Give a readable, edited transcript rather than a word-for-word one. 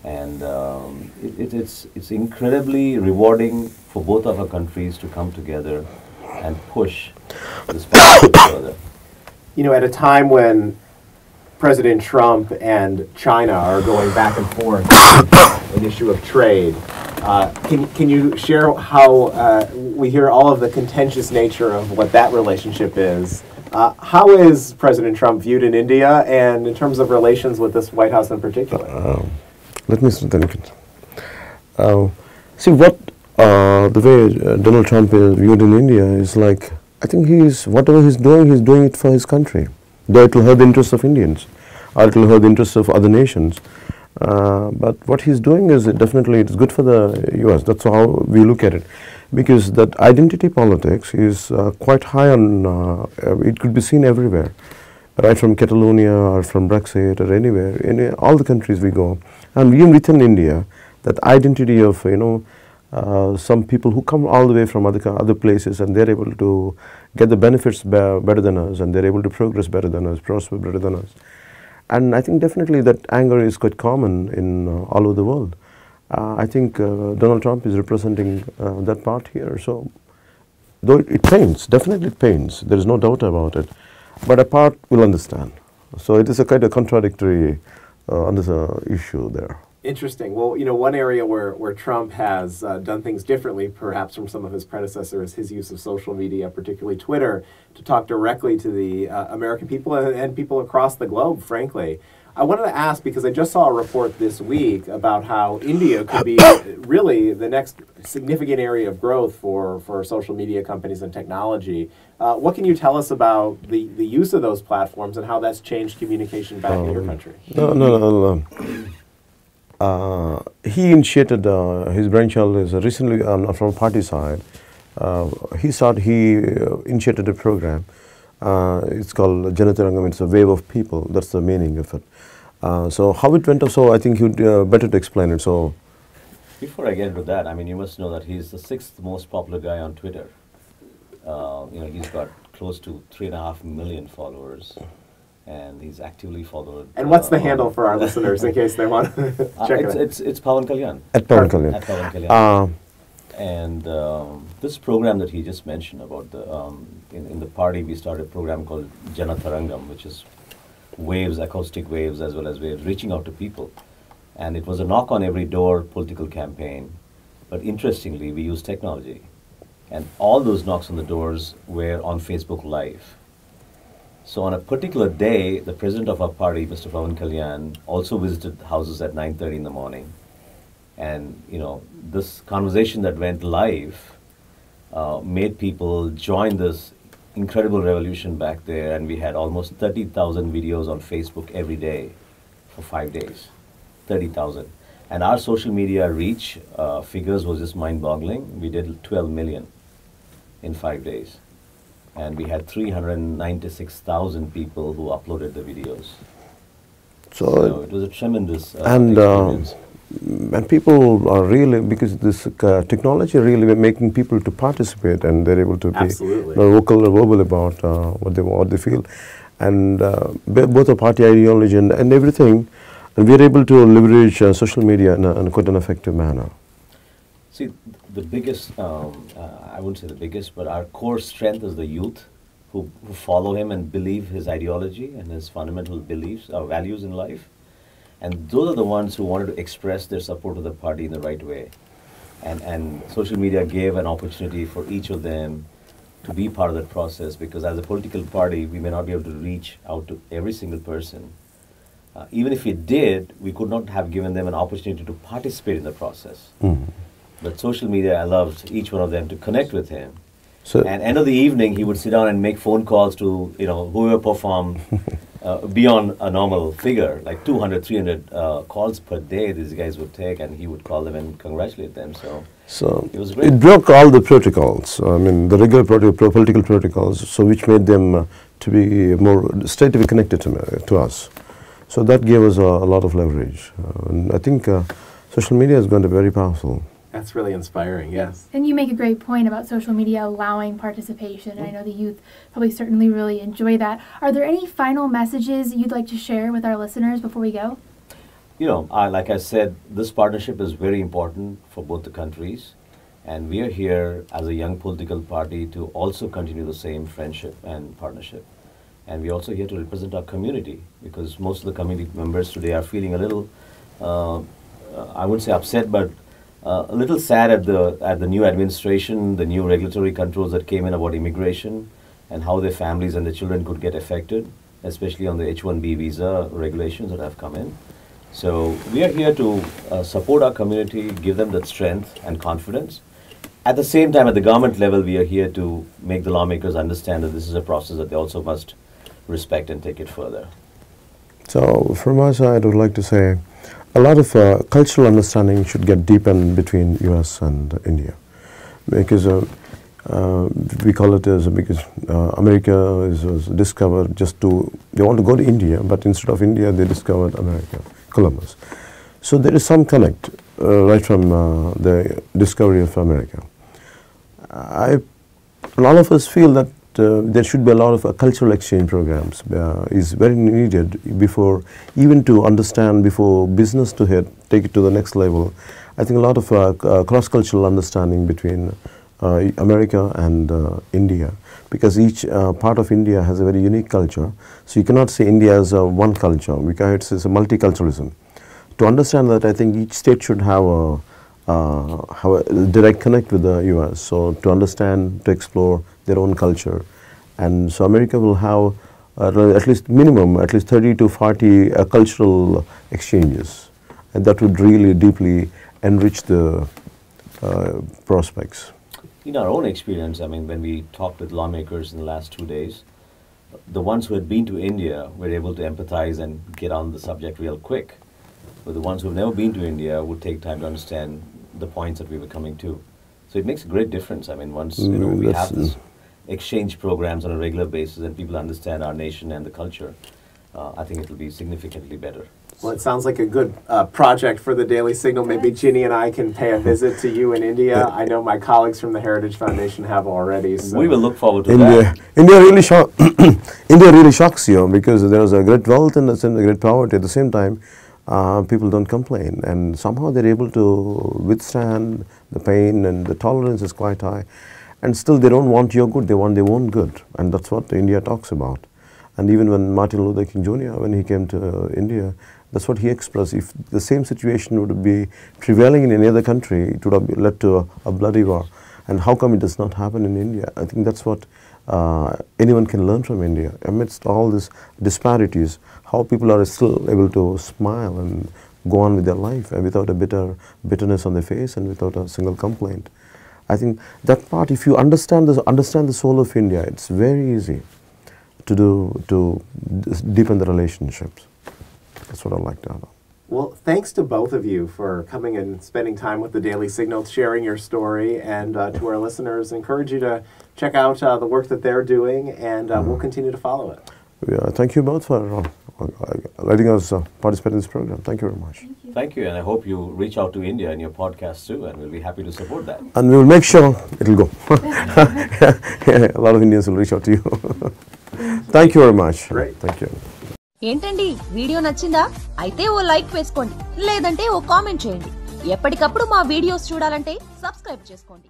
And it's incredibly rewarding for both of our countries to come together and push this partnership further. You know, at a time when President Trump and China are going back and forth on an issue of trade, can you share how we hear all of the contentious nature of what that relationship is? How is President Trump viewed in India, and in terms of relations with this White House in particular? Let me think. See, what the way Donald Trump is viewed in India is like, I think whatever he's doing it for his country. Though it will hurt the interests of Indians, or it will hurt the interests of other nations. But what he's doing is definitely it's good for the U.S. That's how we look at it, because that identity politics is quite high on. It could be seen everywhere, right from Catalonia or from Brexit or anywhere in all the countries we go, and even within India, that identity of some people who come all the way from other places, and they're able to get the benefits better than us, and they're able to progress better than us, prosper better than us. And I think definitely that anger is quite common in all over the world. I think Donald Trump is representing that part here. So, though it pains, definitely it pains, there is no doubt about it, but a part will understand. So it is a kind of contradictory on this issue there. Interesting. Well, you know, one area where Trump has done things differently, perhaps from some of his predecessors, is his use of social media, particularly Twitter, to talk directly to the American people and people across the globe, frankly. I wanted to ask, because I just saw a report this week about how India could be really the next significant area of growth for social media companies and technology. What can you tell us about the use of those platforms and how that's changed communication back in your country? No. He initiated, his brainchild is recently from party side. He initiated a program. It's called Janatarangam. It's a wave of people. That's the meaning of it. So how it went, so I think you'd better to explain it. So before I get into that, I mean, you must know that he's the 6th most popular guy on Twitter. He's got close to 3.5 million followers. And he's actively followed. And what's the handle for our listeners in case they want to check it out? It's Pawan Kalyan. At Pawan Kalyan. At Pawan Kalyan. And this program that he just mentioned about in the party, we started a program called Janatarangam, which is waves, acoustic waves, as well as waves, reaching out to people. And it was a knock on every door political campaign. But interestingly, we used technology. And all those knocks on the doors were on Facebook Live. So on a particular day, the president of our party, Mr. Pawan Kalyan, also visited houses at 9:30 in the morning. And, this conversation that went live made people join this incredible revolution back there. And we had almost 30,000 videos on Facebook every day for 5 days. 30,000. And our social media reach figures was just mind-boggling. We did 12 million in 5 days. And we had 396,000 people who uploaded the videos. So it was a tremendous experience. And people are really, because this technology really making people to participate, and they're able to be vocal or verbal about what they feel. And both the party ideology and everything, and we're able to leverage social media in quite an effective manner. See, the biggest, I wouldn't say the biggest, but our core strength is the youth who follow him and believe his ideology and his fundamental beliefs, or values in life. And those are the ones who wanted to express their support of the party in the right way. And social media gave an opportunity for each of them to be part of that process, because as a political party, we may not be able to reach out to every single person. Even if we did, we could not have given them an opportunity to participate in the process. Mm-hmm. But social media allowed each one of them to connect with him. So and end of the evening, he would sit down and make phone calls to whoever performed beyond a normal figure, like 200, 300 calls per day these guys would take, and he would call them and congratulate them. So it was great. It broke all the protocols, I mean the regular political protocols, so which made them to be more straightly connected to us. So that gave us a lot of leverage. And I think social media is going to be very powerful. That's really inspiring, yes. And you make a great point about social media allowing participation. I know the youth probably certainly really enjoy that. Are there any final messages you'd like to share with our listeners before we go? You know, like I said, this partnership is very important for both the countries. And we are here as a young political party to also continue the same friendship and partnership. And we're also here to represent our community, because most of the community members today are feeling a little, I wouldn't say upset, but a little sad at the new administration, the new regulatory controls that came in about immigration and how their families and their children could get affected, especially on the H-1B visa regulations that have come in. So we are here to support our community, give them that strength and confidence. At the same time, at the government level, we are here to make the lawmakers understand that this is a process that they also must respect and take it further. So from my side, I would like to say a lot of cultural understanding should get deepened between US and India, because we call it as because America was discovered they want to go to India, but instead of India they discovered America, Columbus. So there is some connect right from the discovery of America. A lot of us feel that there should be a lot of cultural exchange programs is very needed before, even to understand, before business to take it to the next level. I think a lot of cross-cultural understanding between America and India, because each part of India has a very unique culture. So you cannot say India is one culture, because it's a multiculturalism. To understand that, I think each state should have a direct connect with the US, so to understand, to explore their own culture. And so America will have at least 30 to 40 cultural exchanges, and that would really deeply enrich the prospects. In our own experience, I mean, when we talked with lawmakers in the last 2 days, the ones who had been to India were able to empathize and get on the subject real quick. But the ones who have never been to India would take time to understand the points that we were coming to. So it makes a great difference. I mean, once we have this exchange programs on a regular basis and people understand our nation and the culture, I think it will be significantly better. Well, it sounds like a good project for the Daily Signal. Maybe Ginny and I can pay a visit to you in India. I know my colleagues from the Heritage Foundation have already. So. We will look forward to that. India really shocks you, because there is a great wealth and a great poverty. At the same time, people don't complain, and somehow they're able to withstand the pain, and the tolerance is quite high. And still they don't want your good, they want their own good. And that's what India talks about. And even when Martin Luther King Jr., when he came to India, that's what he expressed. If the same situation would be prevailing in any other country, it would have led to a bloody war. And how come it does not happen in India? I think that's what anyone can learn from India. Amidst all these disparities, how people are still able to smile and go on with their life without a bitterness on their face and without a single complaint. I think that part, if you understand the soul of India, it's very easy to deepen the relationships. That's what I'd like to add on. Well, thanks to both of you for coming and spending time with the Daily Signal, sharing your story, and to our listeners, encourage you to check out the work that they're doing, and we'll continue to follow it. Yeah, thank you both for letting us participate in this program. Thank you very much. Thank you, and I hope you reach out to India in your podcast too, and we'll be happy to support that. And we will make sure it will go. A lot of Indians will reach out to you. Thank you very much. Great. Thank you. ఏంటండి video నచ్చిందా? అయితే ఓ like వేసుకోండి, లేదంటే ఓ comment చేయండి. ఎప్పటికప్పుడు మా videos చూడాలంటే subscribe చేసుకోండి.